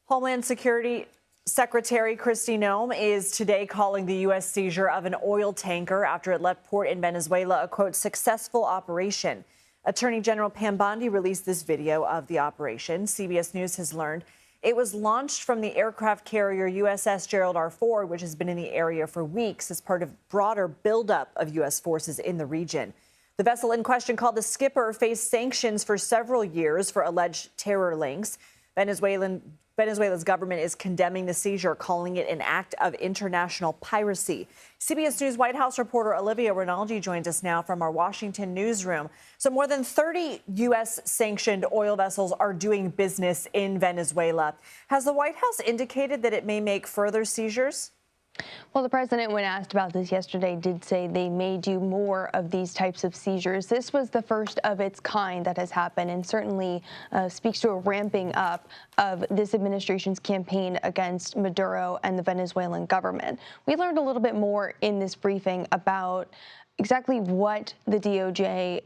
Homeland Security Secretary Kristi Noem is today calling the U.S. seizure of an oil tanker after it left port in Venezuela a, quote, successful operation. Attorney General Pam Bondi released this video of the operation. CBS News has learned it was launched from the aircraft carrier USS Gerald R. Ford, which has been in the area for weeks as part of broader buildup of U.S. forces in the region. The vessel in question, called the Skipper, faced sanctions for several years for alleged terror links. Venezuela's government is condemning the seizure, calling it an act of international piracy. CBS News White House reporter Olivia Rinaldi joins us now from our Washington newsroom. So more than 30 U.S. sanctioned oil vessels are doing business in Venezuela. Has the White House indicated that it may make further seizures? Well, the president, when asked about this yesterday, did say they may do more of these types of seizures. This was the first of its kind that has happened, and certainly speaks to a ramping up of this administration's campaign against Maduro and the Venezuelan government. We learned a little bit more in this briefing about exactly what the DOJ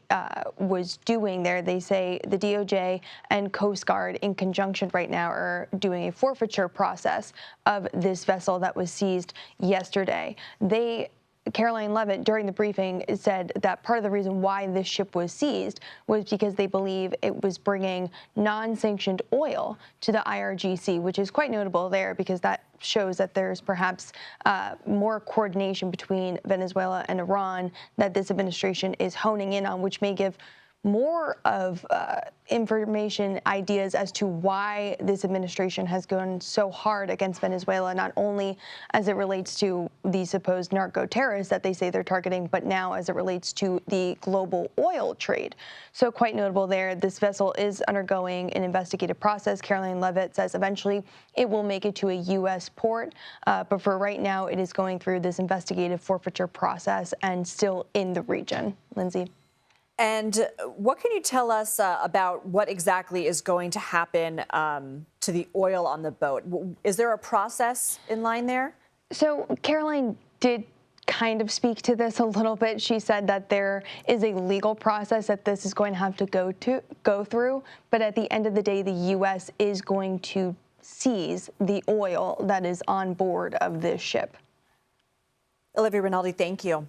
was doing there. They say the DOJ and Coast Guard in conjunction right now are doing a forfeiture process of this vessel that was seized yesterday. Caroline Leavitt, during the briefing, said that part of the reason why this ship was seized was because they believe it was bringing non-sanctioned oil to the IRGC, which is quite notable there because that shows that there's perhaps more coordination between Venezuela and Iran that this administration is honing in on, which may give more of information, ideas as to why this administration has gone so hard against Venezuela, not only as it relates to the supposed narco-terrorists that they say they're targeting, but now as it relates to the global oil trade. So quite notable there. This vessel is undergoing an investigative process. Caroline Leavitt says eventually it will make it to a U.S. port, but for right now it is going through this investigative forfeiture process and still in the region. Lindsay. And what can you tell us about what exactly is going to happen to the oil on the boat? Is there a process in line there? So Caroline did kind of speak to this a little bit. She said that there is a legal process that this is going to have to go through. But at the end of the day, the U.S. is going to seize the oil that is on board of this ship. Olivia Rinaldi, thank you.